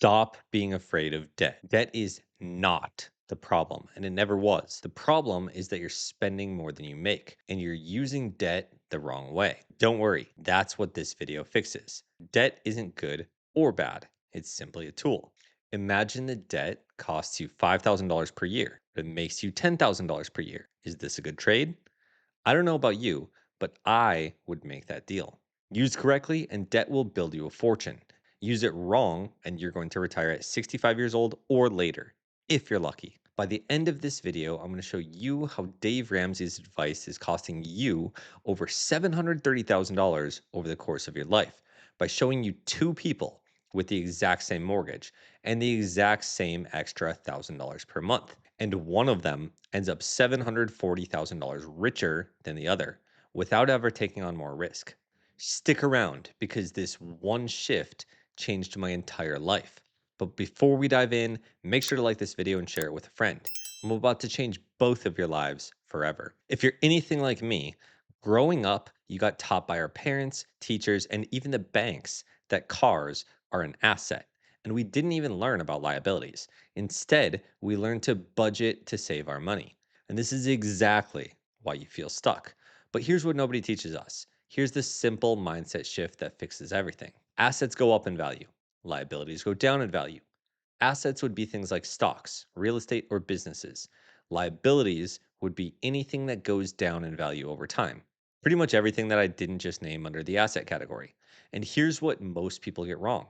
Stop being afraid of debt. Debt is not the problem, and it never was. The problem is that you're spending more than you make, and you're using debt the wrong way. Don't worry, that's what this video fixes. Debt isn't good or bad, it's simply a tool. Imagine the debt costs you $5,000 per year, but it makes you $10,000 per year. Is this a good trade? I don't know about you, but I would make that deal. Used correctly, and debt will build you a fortune. Use it wrong, and you're going to retire at 65 years old or later, if you're lucky. By the end of this video, I'm going to show you how Dave Ramsey's advice is costing you over $730,000 over the course of your life by showing you two people with the exact same mortgage and the exact same extra $1,000 per month. And one of them ends up $740,000 richer than the other without ever taking on more risk. Stick around because this one shift changed my entire life. But before we dive in, make sure to like this video and share it with a friend. I'm about to change both of your lives forever. If you're anything like me, growing up, you got taught by our parents, teachers, and even the banks that cars are an asset. And we didn't even learn about liabilities. Instead, we learned to budget to save our money. And this is exactly why you feel stuck. But here's what nobody teaches us. Here's the simple mindset shift that fixes everything. Assets go up in value. Liabilities go down in value. Assets would be things like stocks, real estate, or businesses. Liabilities would be anything that goes down in value over time. Pretty much everything that I didn't just name under the asset category. And here's what most people get wrong.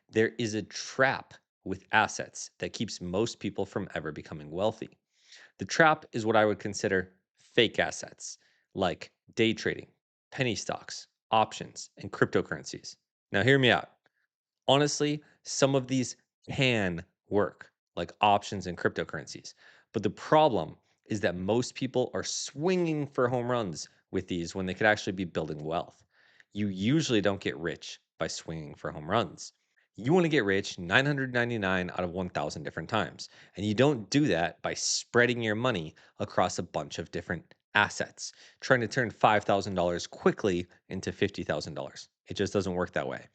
There is a trap with assets that keeps most people from ever becoming wealthy. The trap is what I would consider fake assets, like day trading, penny stocks, options, and cryptocurrencies. Now, hear me out. Honestly, some of these can work, like options and cryptocurrencies. But the problem is that most people are swinging for home runs with these when they could actually be building wealth. You usually don't get rich by swinging for home runs. You want to get rich 999 out of 1,000 different times. And you don't do that by spreading your money across a bunch of different assets, trying to turn $5,000 quickly into $50,000. It just doesn't work that way.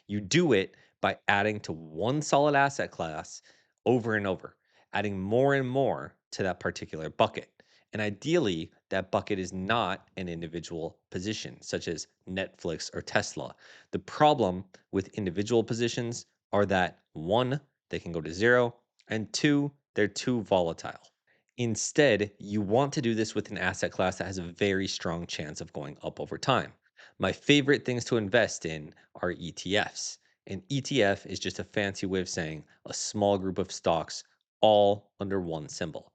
You do it by adding to one solid asset class over and over, adding more and more to that particular bucket. And ideally, that bucket is not an individual position, such as Netflix or Tesla. The problem with individual positions are that one, they can go to zero, and two, they're too volatile. Instead, you want to do this with an asset class that has a very strong chance of going up over time. My favorite things to invest in are ETFs. An ETF is just a fancy way of saying a small group of stocks all under one symbol.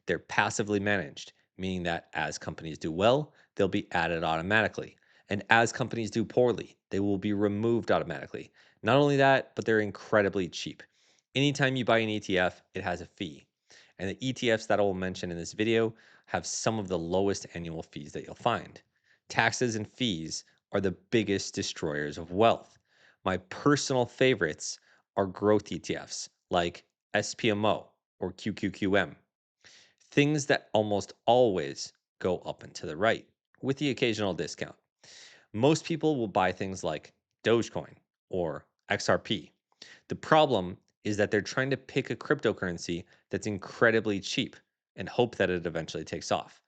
They're passively managed, meaning that as companies do well, they'll be added automatically. And as companies do poorly, they will be removed automatically. Not only that, but they're incredibly cheap. Anytime you buy an ETF, it has a fee. And the ETFs that I will mention in this video have some of the lowest annual fees that you'll find. Taxes and fees are the biggest destroyers of wealth. My personal favorites are growth ETFs like SPMO or QQQM, things that almost always go up and to the right with the occasional discount. Most people will buy things like Dogecoin or XRP. The problem is that they're trying to pick a cryptocurrency that's incredibly cheap and hope that it eventually takes off.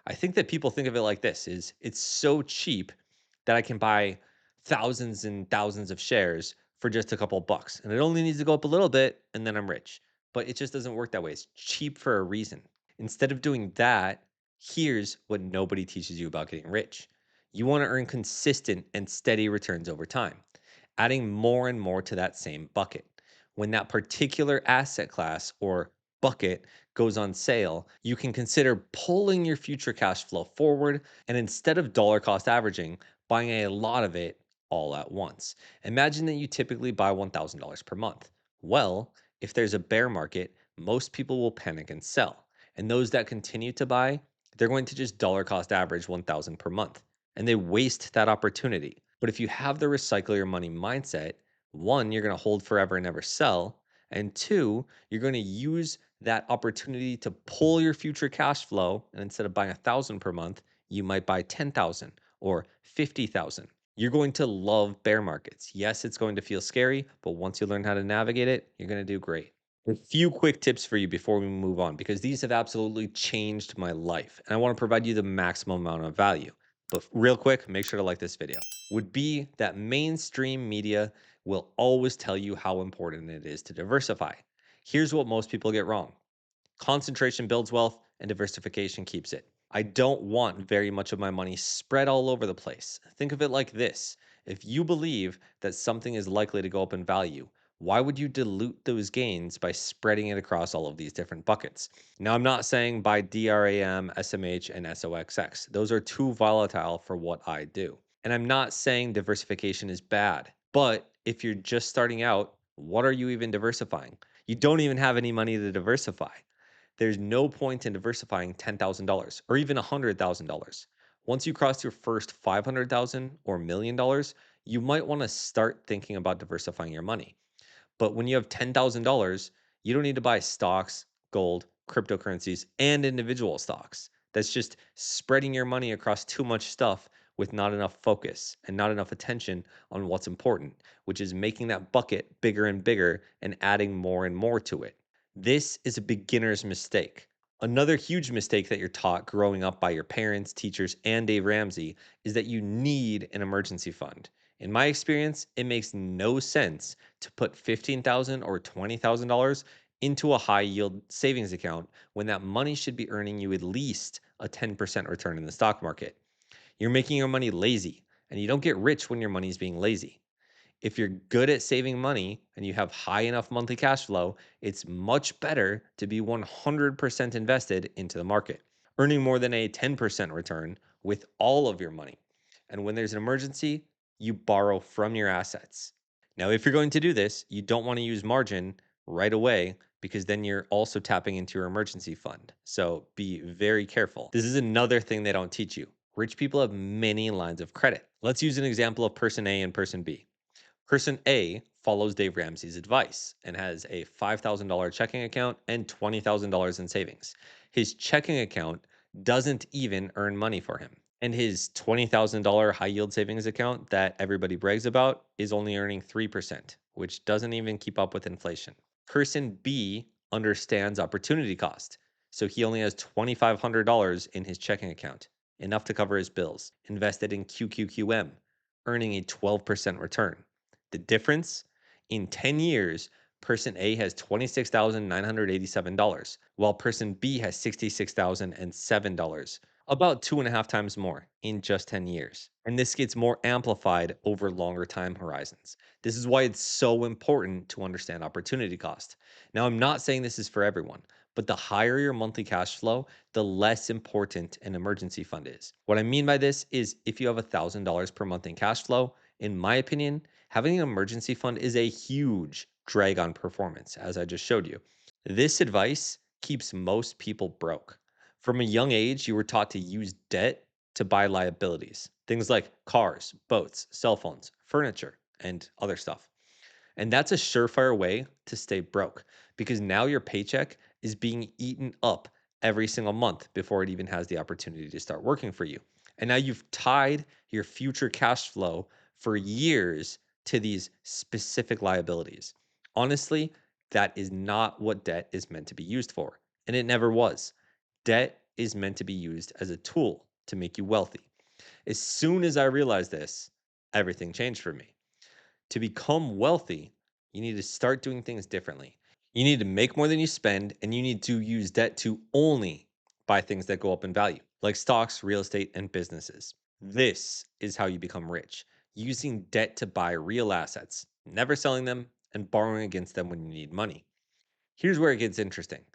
I think that people think of it like this is it's so cheap that I can buy thousands and thousands of shares for just a couple bucks. And it only needs to go up a little bit and then I'm rich. But it just doesn't work that way. It's cheap for a reason. Instead of doing that, here's what nobody teaches you about getting rich. You want to earn consistent and steady returns over time, adding more and more to that same bucket. When that particular asset class or bucket goes on sale, you can consider pulling your future cash flow forward and instead of dollar cost averaging, buying a lot of it all at once. Imagine that you typically buy $1,000 per month. Well, if there's a bear market, most people will panic and sell. And those that continue to buy, they're going to just dollar cost average 1,000 per month. And they waste that opportunity. But if you have the recycle your money mindset, one, you're going to hold forever and never sell. And two, you're going to use that opportunity to pull your future cash flow. And instead of buying 1,000 per month, you might buy 10,000 or 50,000. You're going to love bear markets. Yes, it's going to feel scary, but once you learn how to navigate it, you're going to do great. A few quick tips for you before we move on, because these have absolutely changed my life. And I want to provide you the maximum amount of value. But real quick, make sure to like this video. Would be that mainstream media will always tell you how important it is to diversify. Here's what most people get wrong: concentration builds wealth and diversification keeps it. I don't want very much of my money spread all over the place. Think of it like this: if you believe that something is likely to go up in value, why would you dilute those gains by spreading it across all of these different buckets? Now, I'm not saying buy DRAM, SMH, and SOXX. Those are too volatile for what I do. And I'm not saying diversification is bad, but if you're just starting out, what are you even diversifying? You don't even have any money to diversify. There's no point in diversifying $10,000 or even $100,000. Once you cross your first 500,000 or $1 million, you might want to start thinking about diversifying your money. But when you have $10,000, you don't need to buy stocks, gold, cryptocurrencies, and individual stocks. That's just spreading your money across too much stuff with not enough focus and not enough attention on what's important, which is making that bucket bigger and bigger and adding more and more to it. This is a beginner's mistake. Another huge mistake that you're taught growing up by your parents, teachers, and Dave Ramsey is that you need an emergency fund. In my experience, it makes no sense to put $15,000 or $20,000 into a high yield savings account when that money should be earning you at least a 10% return in the stock market. You're making your money lazy, and you don't get rich when your money is being lazy. If you're good at saving money and you have high enough monthly cash flow, it's much better to be 100% invested into the market, earning more than a 10% return with all of your money. And when there's an emergency, you borrow from your assets. Now, if you're going to do this, you don't want to use margin right away, because then you're also tapping into your emergency fund. So be very careful. This is another thing they don't teach you. Rich people have many lines of credit. Let's use an example of person A and person B. Person A follows Dave Ramsey's advice and has a $5,000 checking account and $20,000 in savings. His checking account doesn't even earn money for him. And his $20,000 high yield savings account that everybody brags about is only earning 3%, which doesn't even keep up with inflation. Person B understands opportunity cost. So he only has $2,500 in his checking account, enough to cover his bills, invested in QQQM, earning a 12% return. The difference? In 10 years, person A has $26,987, while person B has $66,007, about 2.5 times more in just 10 years. And this gets more amplified over longer time horizons. This is why it's so important to understand opportunity cost. Now, I'm not saying this is for everyone, but the higher your monthly cash flow, the less important an emergency fund is. What I mean by this is, if you have $1,000 per month in cash flow, in my opinion, having an emergency fund is a huge drag on performance, as I just showed you. This advice keeps most people broke. From a young age, you were taught to use debt to buy liabilities, things like cars, boats, cell phones, furniture, and other stuff. And that's a surefire way to stay broke, because now your paycheck is being eaten up every single month before it even has the opportunity to start working for you. And now you've tied your future cash flow for years to these specific liabilities. Honestly, that is not what debt is meant to be used for. And it never was. Debt is meant to be used as a tool to make you wealthy. As soon as I realized this, everything changed for me. To become wealthy, you need to start doing things differently. You need to make more than you spend, and you need to use debt to only buy things that go up in value, like stocks, real estate, and businesses. This is how you become rich, using debt to buy real assets, never selling them, and borrowing against them when you need money. Here's where it gets interesting.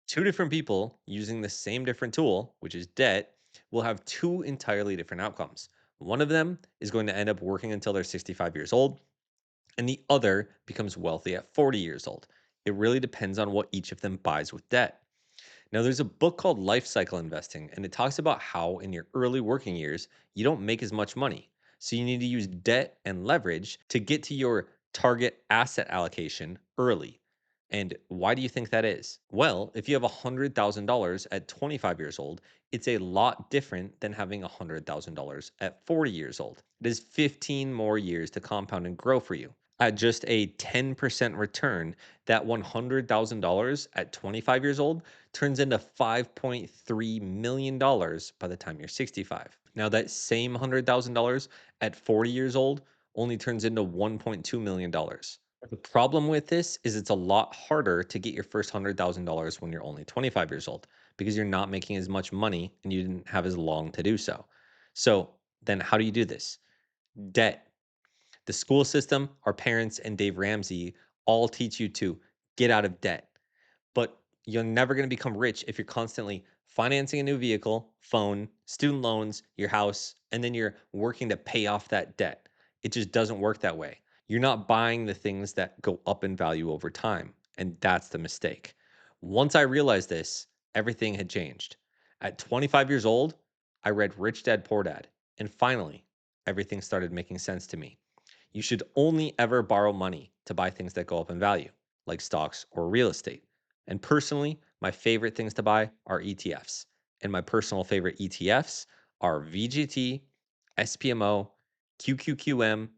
Two different people using the same different tool, which is debt, will have two entirely different outcomes. One of them is going to end up working until they're 65 years old, and the other becomes wealthy at 40 years old. It really depends on what each of them buys with debt. Now, there's a book called Life Cycle Investing, and it talks about how in your early working years, you don't make as much money. So you need to use debt and leverage to get to your target asset allocation early. And why do you think that is? Well, if you have $100,000 at 25 years old, it's a lot different than having $100,000 at 40 years old. It is 15 more years to compound and grow for you. At just a 10% return, that $100,000 at 25 years old turns into $5.3 million by the time you're 65. Now, that same $100,000 at 40 years old only turns into $1.2 million. The problem with this is it's a lot harder to get your first $100,000 when you're only 25 years old because you're not making as much money and you didn't have as long to do so. So, then how do you do this? Debt. The school system, our parents, and Dave Ramsey all teach you to get out of debt. But you're never going to become rich if you're constantly financing a new vehicle, phone, student loans, your house, and then you're working to pay off that debt. It just doesn't work that way. You're not buying the things that go up in value over time. And that's the mistake. Once I realized this, everything had changed. At 25 years old, I read Rich Dad Poor Dad. And finally, everything started making sense to me. You should only ever borrow money to buy things that go up in value, like stocks or real estate. And personally, my favorite things to buy are ETFs. And my personal favorite ETFs are VGT, SPMO, QQQM,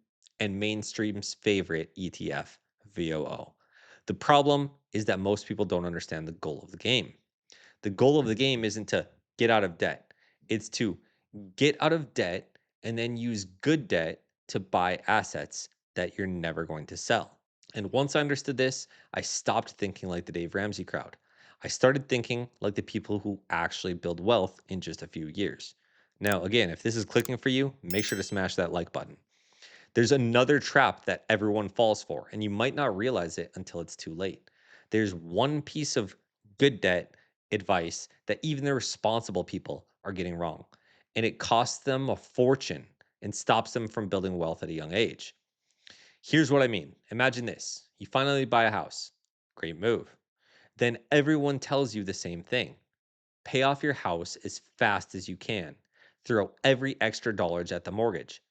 and mainstream's favorite ETF, VOO. The problem is that most people don't understand the goal of the game. The goal of the game isn't to get out of debt, it's to get out of debt and then use good debt to buy assets that you're never going to sell. And once I understood this, I stopped thinking like the Dave Ramsey crowd. I started thinking like the people who actually build wealth in just a few years. Now, again, if this is clicking for you, make sure to smash that like button. There's another trap that everyone falls for, and you might not realize it until it's too late. There's one piece of good debt advice that even the responsible people are getting wrong, and it costs them a fortune and stops them from building wealth at a young age. Here's what I mean. Imagine this. You finally buy a house. Great move. Then everyone tells you the same thing. Pay off your house as fast as you can. Throw every extra dollars at the mortgage.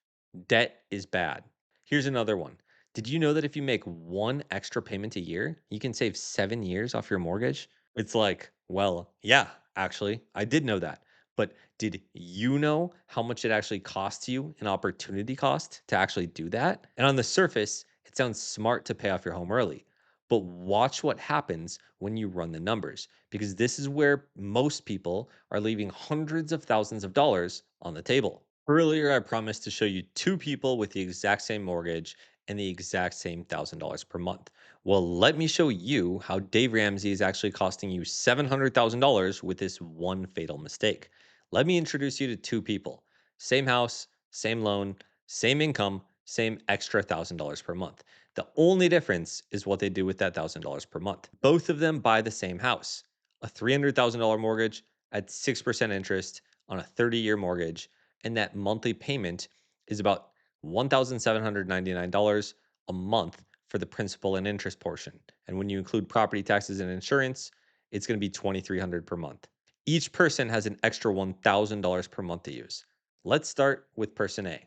Debt is bad. Here's another one. Did you know that if you make one extra payment a year, you can save 7 years off your mortgage? It's like, well, yeah, actually, I did know that. But did you know how much it actually costs you an opportunity cost to actually do that? And on the surface, it sounds smart to pay off your home early. But watch what happens when you run the numbers, because this is where most people are leaving hundreds of thousands of dollars on the table. Earlier, I promised to show you two people with the exact same mortgage and the exact same $1,000 per month. Well, let me show you how Dave Ramsey is actually costing you $700,000 with this one fatal mistake. Let me introduce you to two people. Same house, same loan, same income, same extra $1,000 per month. The only difference is what they do with that $1,000 per month. Both of them buy the same house, a $300,000 mortgage at 6% interest on a 30-year mortgage, and that monthly payment is about $1,799 a month for the principal and interest portion. And when you include property taxes and insurance, it's going to be $2,300 per month. Each person has an extra $1,000 per month to use. Let's start with person A.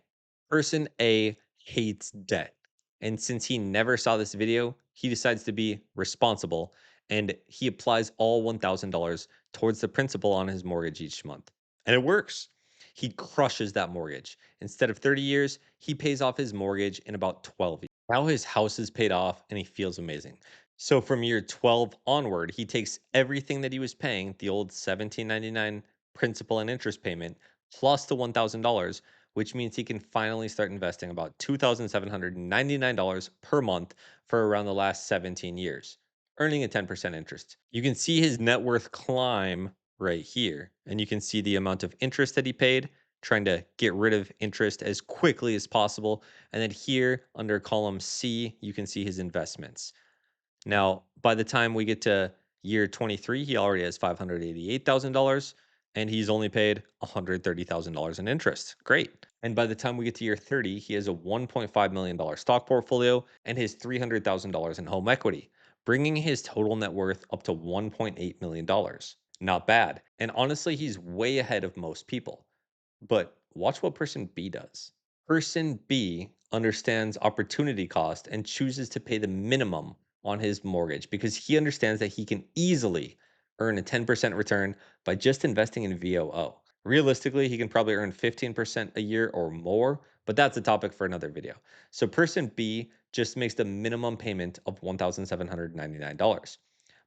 Person A hates debt. And since he never saw this video, he decides to be responsible and he applies all $1,000 towards the principal on his mortgage each month. And it works. He crushes that mortgage. Instead of 30 years, he pays off his mortgage in about 12 years. Now his house is paid off and he feels amazing. So from year 12 onward, he takes everything that he was paying, the old $1,799 principal and interest payment, plus the $1,000, which means he can finally start investing about $2,799 per month for around the last 17 years, earning a 10% interest. You can see his net worth climb right here, and you can see the amount of interest that he paid, trying to get rid of interest as quickly as possible. And then here under column C, you can see his investments. Now, by the time we get to year 23, he already has $588,000 and he's only paid $130,000 in interest. Great. And by the time we get to year 30, he has a $1.5 million stock portfolio and his $300,000 in home equity, bringing his total net worth up to $1.8 million. Not bad. And honestly, he's way ahead of most people. But watch what person B does. Person B understands opportunity cost and chooses to pay the minimum on his mortgage because he understands that he can easily earn a 10% return by just investing in VOO. Realistically, he can probably earn 15% a year or more, but that's a topic for another video. So person B just makes the minimum payment of $1,799.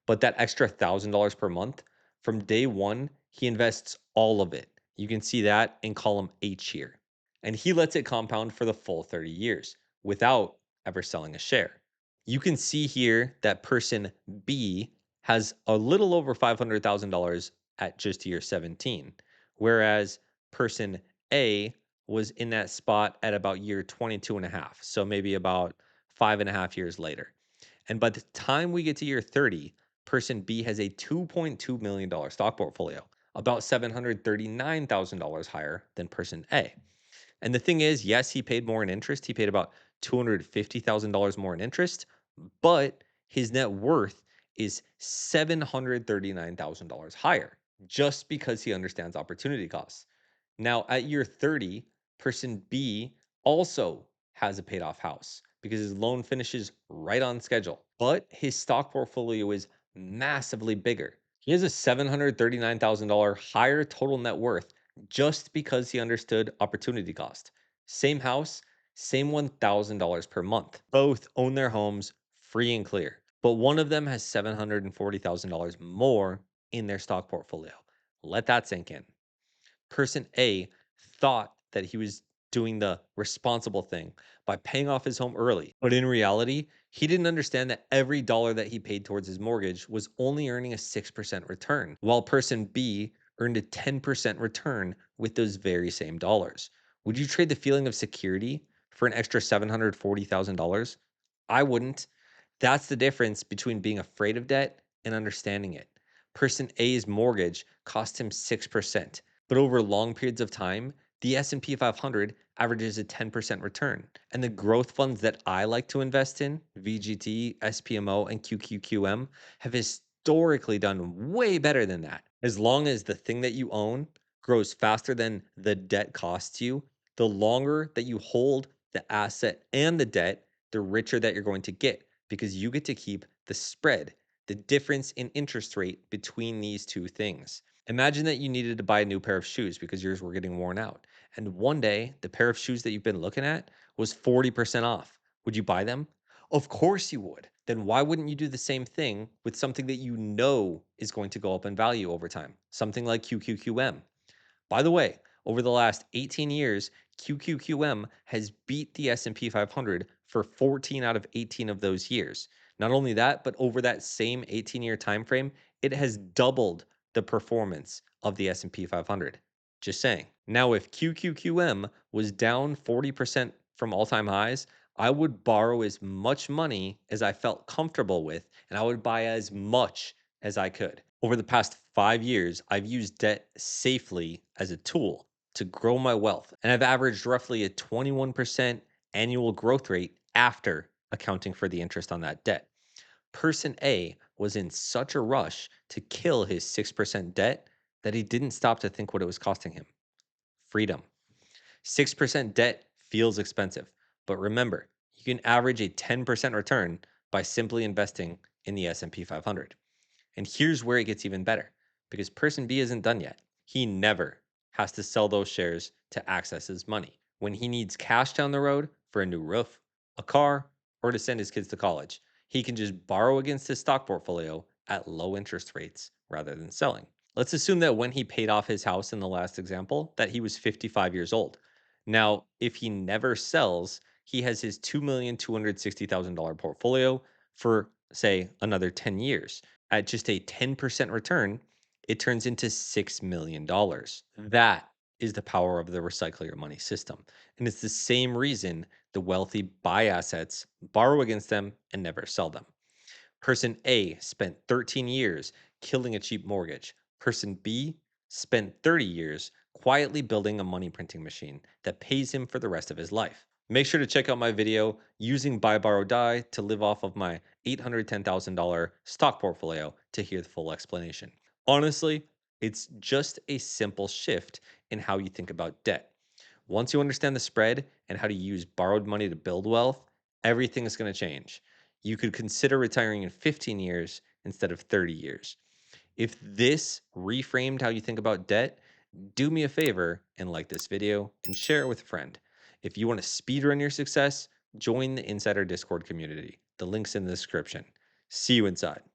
But that extra $1,000 per month, from day one, he invests all of it. You can see that in column H here. And he lets it compound for the full 30 years without ever selling a share. You can see here that person B has a little over $500,000 at just year 17, whereas person A was in that spot at about year 22 and a half. So maybe about 5.5 years later. And by the time we get to year 30, person B has a $2.2 million stock portfolio, about $739,000 higher than person A. And the thing is, yes, he paid more in interest. He paid about $250,000 more in interest, but his net worth is $739,000 higher just because he understands opportunity costs. Now, at year 30, person B also has a paid off house because his loan finishes right on schedule, but his stock portfolio is massively bigger. He has a $739,000 higher total net worth just because he understood opportunity cost. Same house, same $1,000 per month. Both own their homes free and clear, but one of them has $740,000 more in their stock portfolio. Let that sink in. Person A thought that he was doing the responsible thing by paying off his home early. But in reality, he didn't understand that every dollar that he paid towards his mortgage was only earning a 6% return, while person B earned a 10% return with those very same dollars. Would you trade the feeling of security for an extra $740,000? I wouldn't. That's the difference between being afraid of debt and understanding it. Person A's mortgage cost him 6%, but over long periods of time, the S&P 500 averages a 10% return. And the growth funds that I like to invest in, VGT, SPMO, and QQQM, have historically done way better than that. As long as the thing that you own grows faster than the debt costs you, the longer that you hold the asset and the debt, the richer that you're going to get because you get to keep the spread, the difference in interest rate between these two things. Imagine that you needed to buy a new pair of shoes because yours were getting worn out. And one day, the pair of shoes that you've been looking at was 40% off. Would you buy them? Of course you would. Then why wouldn't you do the same thing with something that you know is going to go up in value over time? Something like QQQM. By the way, over the last 18 years, QQQM has beat the S&P 500 for 14 out of 18 of those years. Not only that, but over that same 18-year time frame, it has doubled the performance of the S&P 500. Just saying. Now, if QQQM was down 40% from all-time highs, I would borrow as much money as I felt comfortable with, and I would buy as much as I could. Over the past 5 years, I've used debt safely as a tool to grow my wealth, and I've averaged roughly a 21% annual growth rate after accounting for the interest on that debt. Person A was in such a rush to kill his 6% debt that he didn't stop to think what it was costing him. Freedom. 6% debt feels expensive, but remember, you can average a 10% return by simply investing in the S&P 500. And here's where it gets even better because person B isn't done yet. He never has to sell those shares to access his money. When he needs cash down the road for a new roof, a car, or to send his kids to college, he can just borrow against his stock portfolio at low interest rates rather than selling. Let's assume that when he paid off his house in the last example, that he was 55 years old. Now, if he never sells, he has his $2,260,000 portfolio for, say, another 10 years. At just a 10% return, it turns into $6 million. That is the power of the recycle your money system. And it's the same reason the wealthy buy assets, borrow against them, and never sell them. Person A spent 13 years killing a cheap mortgage. Person B spent 30 years quietly building a money printing machine that pays him for the rest of his life. Make sure to check out my video using Buy, Borrow, Die to live off of my $810,000 stock portfolio to hear the full explanation. Honestly, it's just a simple shift in how you think about debt. Once you understand the spread and how to use borrowed money to build wealth, everything is going to change. You could consider retiring in 15 years instead of 30 years. If this reframed how you think about debt, do me a favor and like this video and share it with a friend. If you want to speedrun your success, join the Insider Discord community. The link's in the description. See you inside.